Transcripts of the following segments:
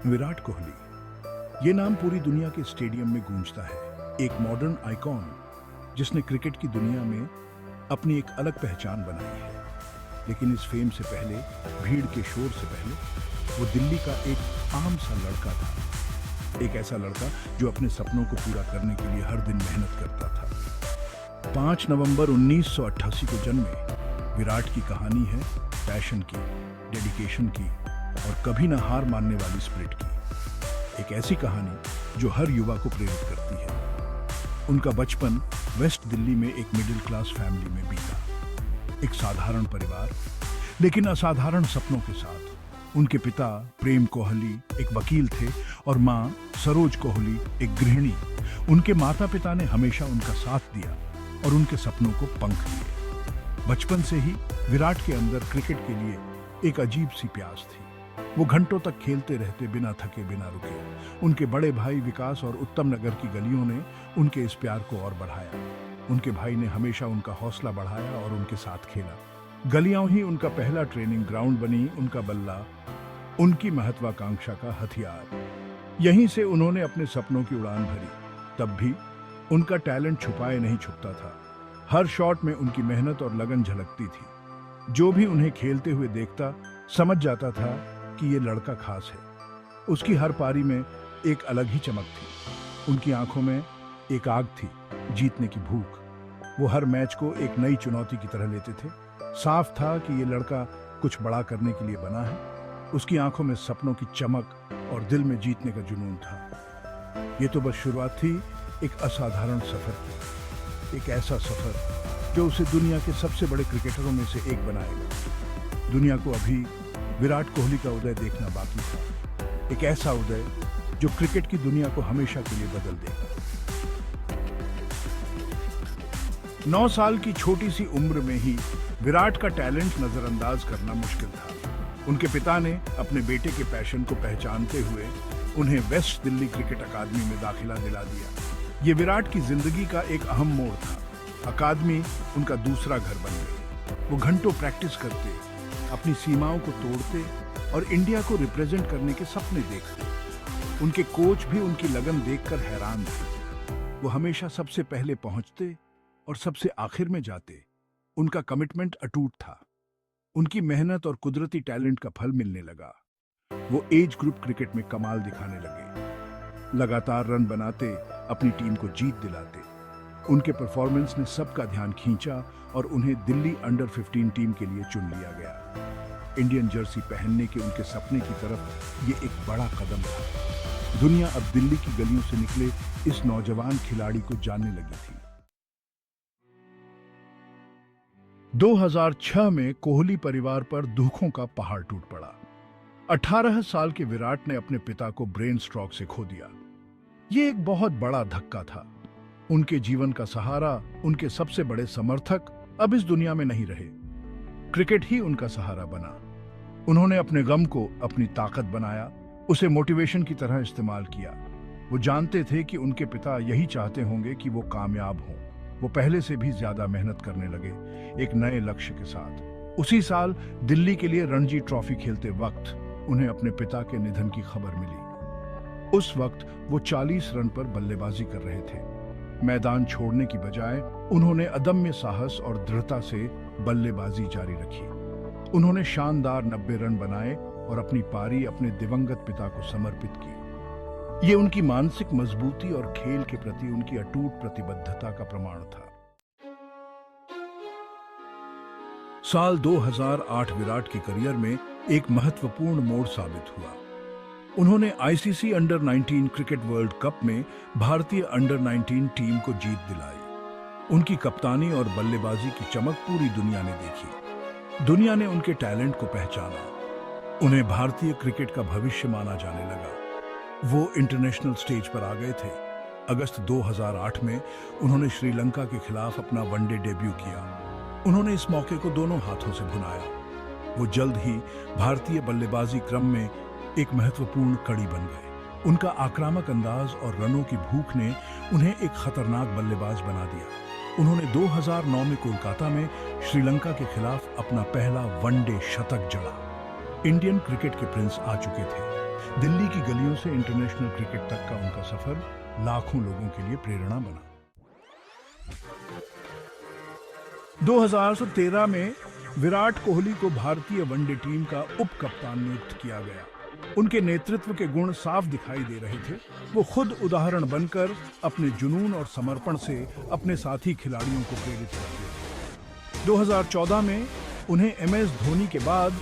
विराट कोहली, ये नाम पूरी दुनिया के स्टेडियम में गूंजता है। एक मॉडर्न आइकॉन जिसने क्रिकेट की दुनिया में अपनी एक अलग पहचान बनाई है। लेकिन इस फेम से पहले, भीड़ के शोर से पहले, वो दिल्ली का एक आम सा लड़का था। एक ऐसा लड़का जो अपने सपनों को पूरा करने के लिए हर दिन मेहनत करता था। 5 नवंबर 1988 को जन्मे विराट की कहानी है पैशन की, डेडिकेशन की और कभी ना हार मानने वाली स्पिरिट की। एक ऐसी कहानी जो हर युवा को प्रेरित करती है। उनका बचपन वेस्ट दिल्ली में एक मिडिल क्लास फैमिली में बीता। एक साधारण परिवार, लेकिन असाधारण सपनों के साथ। उनके पिता प्रेम कोहली एक वकील थे और मां सरोज कोहली एक गृहिणी। उनके माता पिता ने हमेशा उनका साथ दिया और उनके सपनों को पंख दिए। बचपन से ही विराट के अंदर क्रिकेट के लिए एक अजीब सी प्यास थी। वो घंटों तक खेलते रहते, बिना थके, बिना रुके। उनके बड़े भाई विकास और उत्तम नगर की गलियों ने उनके इस प्यार को और बढ़ाया। उनके भाई ने हमेशा उनका हौसला बढ़ाया और उनके साथ खेला। गलियां ही उनका पहला ट्रेनिंग ग्राउंड बनी, उनका बल्ला उनकी महत्वाकांक्षा का हथियार। यहीं से उन्होंने अपने सपनों की उड़ान भरी। तब भी उनका टैलेंट छुपाए नहीं छुपता था। हर शॉट में उनकी मेहनत और लगन झलकती थी। जो भी उन्हें खेलते हुए देखता समझ जाता था कि ये लड़का खास है। उसकी हर पारी में एक अलग ही चमक थी। उनकी आंखों में एक आग थी, जीतने की भूख। वो हर मैच को एक नई चुनौती की तरह लेते थे। साफ था कि ये लड़का कुछ बड़ा करने के लिए बना है। उसकी आंखों में सपनों की चमक और दिल में जीतने का जुनून था। ये तो बस शुरुआत थी एक असाधारण सफर की। एक ऐसा सफर जो उसे दुनिया के सबसे बड़े क्रिकेटरों में से एक बनाएगा। दुनिया को अभी विराट कोहली का उदय देखना बाकी था। एक ऐसा उदय जो क्रिकेट की दुनिया को हमेशा के लिए बदल देगा। 9 साल की छोटी सी उम्र में ही विराट का टैलेंट नजरअंदाज करना मुश्किल था। उनके पिता ने अपने बेटे के पैशन को पहचानते हुए उन्हें वेस्ट दिल्ली क्रिकेट अकादमी में दाखिला दिला दिया। ये विराट की जिंदगी का एक अहम मोड़ था। अकादमी उनका दूसरा घर बन गई। वो घंटों प्रैक्टिस करते, अपनी सीमाओं को तोड़ते और इंडिया को रिप्रेजेंट करने के सपने देखते। उनके कोच भी उनकी लगन देखकर हैरान थे। वो हमेशा सबसे पहले पहुंचते और सबसे आखिर में जाते। उनका कमिटमेंट अटूट था। उनकी मेहनत और कुदरती टैलेंट का फल मिलने लगा। वो एज ग्रुप क्रिकेट में कमाल दिखाने लगे। लगातार रन बनाते, अपनी टीम को जीत दिलाते। उनके परफॉर्मेंस ने सबका ध्यान खींचा और उन्हें दिल्ली अंडर 15 टीम के लिए चुन लिया गया। इंडियन जर्सी पहनने के उनके सपने की तरफ ये एक बड़ा कदम था। दुनिया अब दिल्ली की गलियों से निकले इस नौजवान खिलाड़ी को जानने लगी थी। 2006 में कोहली परिवार पर दुखों का पहाड़ टूट पड़ा। 18 साल के विराट ने अपने पिता को ब्रेन स्ट्रोक से खो दिया। ये एक बहुत बड़ा धक्का था। उनके जीवन का सहारा, उनके सबसे बड़े समर्थक अब इस दुनिया में नहीं रहे। क्रिकेट ही उनका सहारा बना। उन्होंने अपने गम को अपनी ताकत बनाया, उसे मोटिवेशन की तरह इस्तेमाल किया। वो जानते थे कि उनके पिता यही चाहते होंगे कि वो कामयाब हों। वो पहले से भी ज्यादा मेहनत करने लगे, एक नए लक्ष्य के साथ। उसी साल दिल्ली के लिए रणजी ट्रॉफी खेलते वक्त उन्हें अपने पिता के निधन की खबर मिली। उस वक्त वो 40 रन पर बल्लेबाजी कर रहे थे। मैदान छोड़ने की बजाय उन्होंने अदम्य साहस और दृढ़ता से बल्लेबाजी जारी रखी। उन्होंने शानदार 90 रन बनाए और अपनी पारी अपने दिवंगत पिता को समर्पित की। ये उनकी मानसिक मजबूती और खेल के प्रति उनकी अटूट प्रतिबद्धता का प्रमाण था। साल 2008 विराट के करियर में एक महत्वपूर्ण मोड़ साबित हुआ। उन्होंने ICC under 19 cricket world cup में भारतीय अंडर 19 टीम को जीत दिलाई। उनकी कप्तानी और बल्लेबाजी की चमक पूरी दुनिया ने देखी। दुनिया ने उनके टैलेंट को पहचाना। उन्हें भारतीय क्रिकेट का भविष्य माना जाने लगा। वो इंटरनेशनल स्टेज पर आ गए थे। अगस्त 2008 में उन्होंने श्रीलंका के खिलाफ अपना वनडे डेब्यू किया। उन्होंने इस मौके को दोनों हाथों से भुनाया। वो जल्द ही भारतीय बल्लेबाजी क्रम में एक महत्वपूर्ण कड़ी बन गए। उनका आक्रामक अंदाज और रनों की भूख ने उन्हें एक खतरनाक बल्लेबाज बना दिया। उन्होंने 2009 में कोलकाता में श्रीलंका के खिलाफ अपना पहला वनडे शतक जड़ा। इंडियन क्रिकेट के प्रिंस आ चुके थे। दिल्ली की गलियों से इंटरनेशनल क्रिकेट तक का उनका सफर लाखों लोगों के लिए प्रेरणा बना। 2013 में विराट कोहली को भारतीय वनडे टीम का उप कप्तान नियुक्त किया गया। उनके नेतृत्व के गुण साफ दिखाई दे रहे थे। वो खुद उदाहरण बनकर अपने जुनून और समर्पण से अपने साथी खिलाड़ियों को प्रेरित करते थे। 2014 में उन्हें MS धोनी के बाद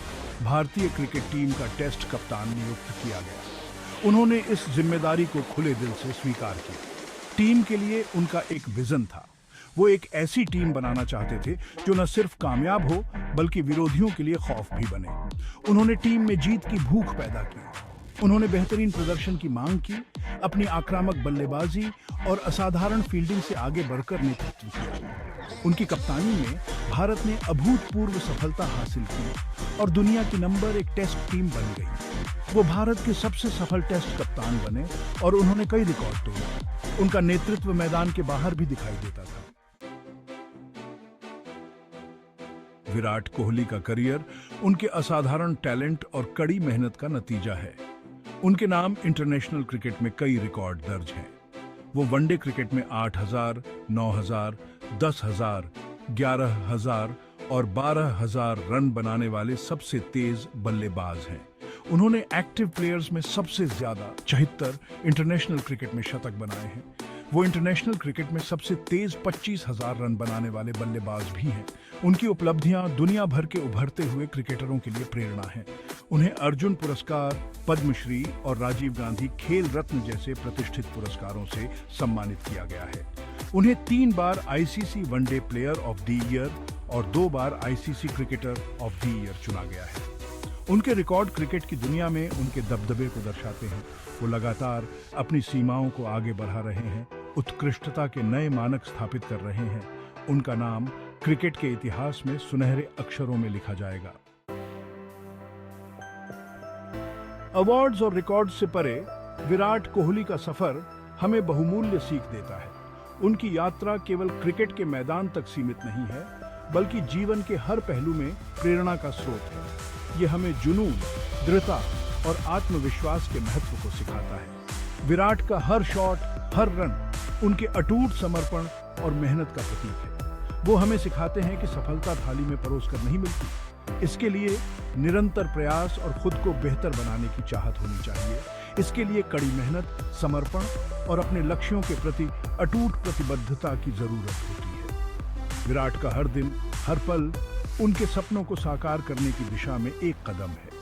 भारतीय क्रिकेट टीम का टेस्ट कप्तान नियुक्त किया गया। उन्होंने इस जिम्मेदारी को खुले दिल से स्वीकार किया। टीम के लिए उनका एक विजन था। वो एक ऐसी टीम बनाना चाहते थे जो न सिर्फ कामयाब हो बल्कि विरोधियों के लिए खौफ भी बने। उन्होंने टीम में जीत की भूख पैदा की। उन्होंने बेहतरीन प्रदर्शन की मांग की, अपनी आक्रामक बल्लेबाजी और असाधारण फील्डिंग से आगे बढ़कर नेतृत्व किया। उनकी कप्तानी में भारत ने अभूतपूर्व सफलता हासिल की और दुनिया की नंबर 1 टेस्ट टीम बन गई। वो भारत के सबसे सफल टेस्ट कप्तान बने और उन्होंने कई रिकॉर्ड तोड़े। उनका नेतृत्व मैदान के बाहर भी दिखाई देता था। विराट कोहली का करियर उनके असाधारण टैलेंट और कड़ी मेहनत का नतीजा है। उनके नाम इंटरनेशनल क्रिकेट में कई रिकॉर्ड दर्ज हैं। वो वनडे क्रिकेट में 8,000, 9,000, 10,000, 11,000 और 12,000 रन बनाने वाले सबसे तेज बल्लेबाज हैं। उन्होंने एक्टिव प्लेयर्स में सबसे ज्यादा 76 इंटरनेशनल क्रिकेट में शतक बनाए हैं। वो इंटरनेशनल क्रिकेट में सबसे तेज 25,000 रन बनाने वाले बल्लेबाज भी हैं। उनकी उपलब्धियां दुनिया भर के उभरते हुए क्रिकेटरों के लिए प्रेरणा हैं। उन्हें अर्जुन पुरस्कार, पद्मश्री और राजीव गांधी खेल रत्न जैसे प्रतिष्ठित पुरस्कारों से सम्मानित किया गया है। उन्हें 3 बार ICC one day player of the year और 2 बार ICC cricketer of the year चुना गया है। उनके रिकॉर्ड क्रिकेट की दुनिया में उनके दबदबे को दर्शाते हैं। वो लगातार अपनी सीमाओं को आगे बढ़ा रहे हैं, उत्कृष्टता के नए मानक स्थापित कर रहे हैं। उनका नाम क्रिकेट के इतिहास में सुनहरे अक्षरों में लिखा जाएगा। अवार्ड्स और रिकॉर्ड्स से परे विराट कोहली का सफर हमें बहुमूल्य सीख देता है। उनकी यात्रा केवल क्रिकेट के मैदान तक सीमित नहीं है, बल्कि जीवन के हर पहलू में प्रेरणा का स्रोत है। ये हमें जुनून, दृढ़ता और आत्मविश्वास के महत्व को सिखाता है। विराट का हर शॉट, हर रन उनके अटूट समर्पण और मेहनत का प्रतीक है। वो हमें सिखाते हैं कि सफलता थाली में परोस कर नहीं मिलती। इसके लिए निरंतर प्रयास और खुद को बेहतर बनाने की चाहत होनी चाहिए। इसके लिए कड़ी मेहनत, समर्पण और अपने लक्ष्यों के प्रति अटूट प्रतिबद्धता की जरूरत होती है। विराट का हर दिन, हर पल उनके सपनों को साकार करने की दिशा में एक कदम है।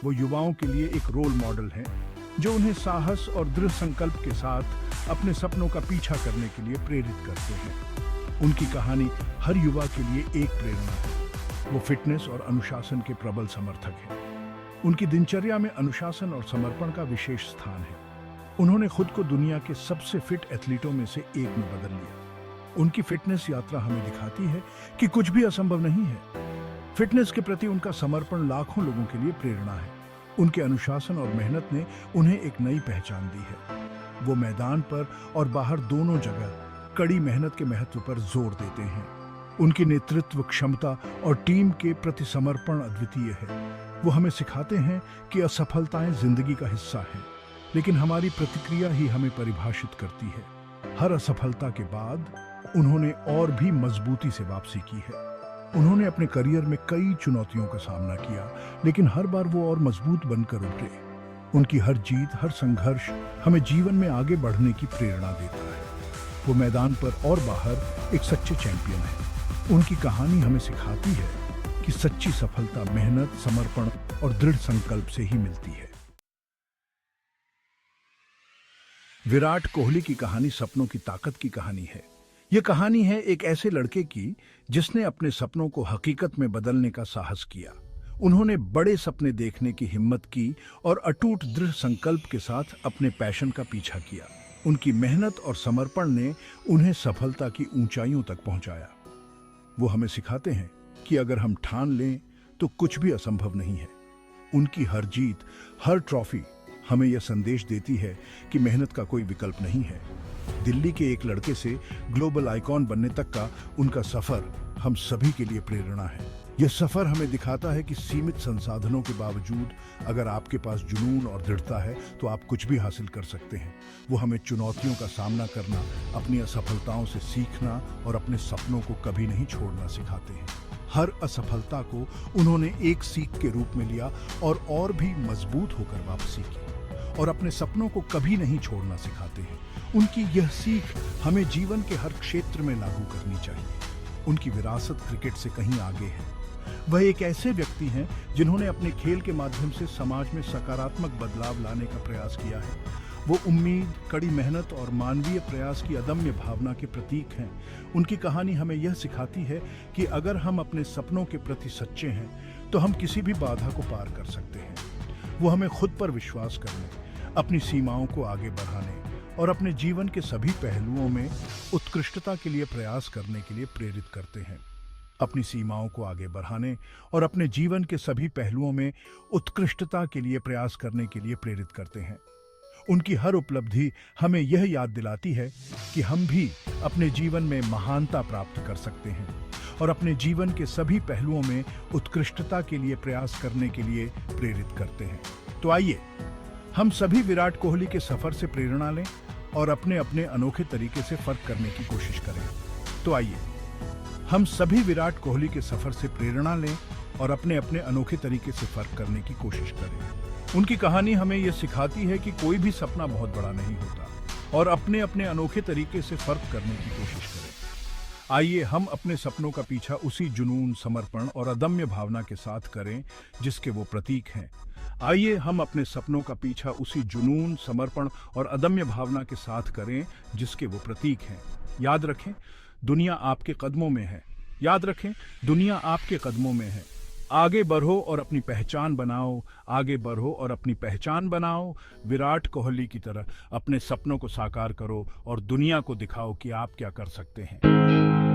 वो युवाओं के लिए एक रोल मॉडल हैं, जो उन्हें साहस और दृढ़ संकल्प के साथ अपने सपनों का पीछा करने के लिए प्रेरित करते हैं। उनकी कहानी हर युवा के लिए एक प्रेरणा है। वो फिटनेस और अनुशासन के प्रबल समर्थक हैं। उनकी दिनचर्या में अनुशासन और समर्पण का विशेष स्थान है। उन्होंने खुद को दुनिया के सबसे फिट एथलीटों में से एक में बदल लिया। उनकी फिटनेस यात्रा हमें दिखाती है कि कुछ भी असंभव नहीं है। फिटनेस के प्रति उनका समर्पण लाखों लोगों के लिए प्रेरणा है। उनके अनुशासन और मेहनत ने उन्हें एक नई पहचान दी है। वो मैदान पर और बाहर दोनों जगह कड़ी मेहनत के महत्व पर जोर देते हैं। उनकी नेतृत्व क्षमता और टीम के प्रति समर्पण अद्वितीय है। वो हमें सिखाते हैं कि असफलताएं जिंदगी का हिस्सा हैं, लेकिन हमारी प्रतिक्रिया ही हमें परिभाषित करती है। हर असफलता के बाद उन्होंने और भी मजबूती से वापसी की है। उन्होंने अपने करियर में कई चुनौतियों का सामना किया, लेकिन हर बार वो और मजबूत बनकर उठे। उनकी हर जीत, हर संघर्ष हमें जीवन में आगे बढ़ने की प्रेरणा देता है। वो मैदान पर और बाहर एक सच्चे चैंपियन हैं। उनकी कहानी हमें सिखाती है कि सच्ची सफलता मेहनत, समर्पण और दृढ़ संकल्प से ही मिलती है। विराट कोहली की कहानी सपनों की ताकत की कहानी है। यह कहानी है एक ऐसे लड़के की जिसने अपने सपनों को हकीकत में बदलने का साहस किया। उन्होंने बड़े सपने देखने की हिम्मत की और अटूट दृढ़ संकल्प के साथ अपने पैशन का पीछा किया। उनकी मेहनत और समर्पण ने उन्हें सफलता की ऊंचाइयों तक पहुंचाया। वो हमें सिखाते हैं कि अगर हम ठान लें तो कुछ भी असंभव नहीं है। उनकी हर जीत, हर ट्रॉफी हमें यह संदेश देती है कि मेहनत का कोई विकल्प नहीं है। दिल्ली के एक लड़के से ग्लोबल आइकॉन बनने तक का उनका सफर हम सभी के लिए प्रेरणा है। यह सफर हमें दिखाता है कि सीमित संसाधनों के बावजूद अगर आपके पास जुनून और दृढ़ता है तो आप कुछ भी हासिल कर सकते हैं। वो हमें चुनौतियों का सामना करना, अपनी असफलताओं से सीखना और अपने सपनों को कभी नहीं छोड़ना सिखाते हैं। हर असफलता को उन्होंने एक सीख के रूप में लिया और भी मजबूत होकर वापसी की और अपने सपनों को कभी नहीं छोड़ना सिखाते हैं। उनकी यह सीख हमें जीवन के हर क्षेत्र में लागू करनी चाहिए। उनकी विरासत क्रिकेट से कहीं आगे है। वह एक ऐसे व्यक्ति हैं जिन्होंने अपने खेल के माध्यम से समाज में सकारात्मक बदलाव लाने का प्रयास किया है। वो उम्मीद, कड़ी मेहनत और मानवीय प्रयास की अदम्य भावना के प्रतीक हैं। उनकी कहानी हमें यह सिखाती है कि अगर हम अपने सपनों के प्रति सच्चे हैं तो हम किसी भी बाधा को पार कर सकते हैं। वो हमें खुद पर विश्वास करने, अपनी सीमाओं को आगे बढ़ाने और अपने जीवन के सभी पहलुओं में उत्कृष्टता के लिए प्रयास करने के लिए प्रेरित करते हैं। अपनी सीमाओं को आगे बढ़ाने और अपने जीवन के सभी पहलुओं में उत्कृष्टता के लिए प्रयास करने के लिए प्रेरित करते हैं। उनकी हर उपलब्धि हमें यह याद दिलाती है कि हम भी अपने जीवन में महानता प्राप्त कर सकते हैं और अपने जीवन के सभी पहलुओं में उत्कृष्टता के लिए प्रयास करने के लिए प्रेरित करते हैं। तो आइए हम सभी विराट कोहली के सफर से प्रेरणा लें और अपने अपने अनोखे तरीके से फर्क करने की कोशिश करें। तो आइए हम सभी विराट कोहली के सफर से प्रेरणा लें और अपने अपने अनोखे तरीके से फर्क करने की कोशिश करें। उनकी कहानी हमें यह सिखाती है कि कोई भी सपना बहुत बड़ा नहीं होता और अपने अपने अनोखे तरीके से फर्क करने की कोशिश करें। आइए हम अपने सपनों का पीछा उसी जुनून, समर्पण और अदम्य भावना के साथ करें जिसके वो प्रतीक हैं। आइए हम अपने सपनों का पीछा उसी जुनून, समर्पण और अदम्य भावना के साथ करें जिसके वो प्रतीक हैं। याद रखें, दुनिया आपके कदमों में है। याद रखें, दुनिया आपके कदमों में है। आगे बढ़ो और अपनी पहचान बनाओ। आगे बढ़ो और अपनी पहचान बनाओ। विराट कोहली की तरह अपने सपनों को साकार करो और दुनिया को दिखाओ कि आप क्या कर सकते हैं।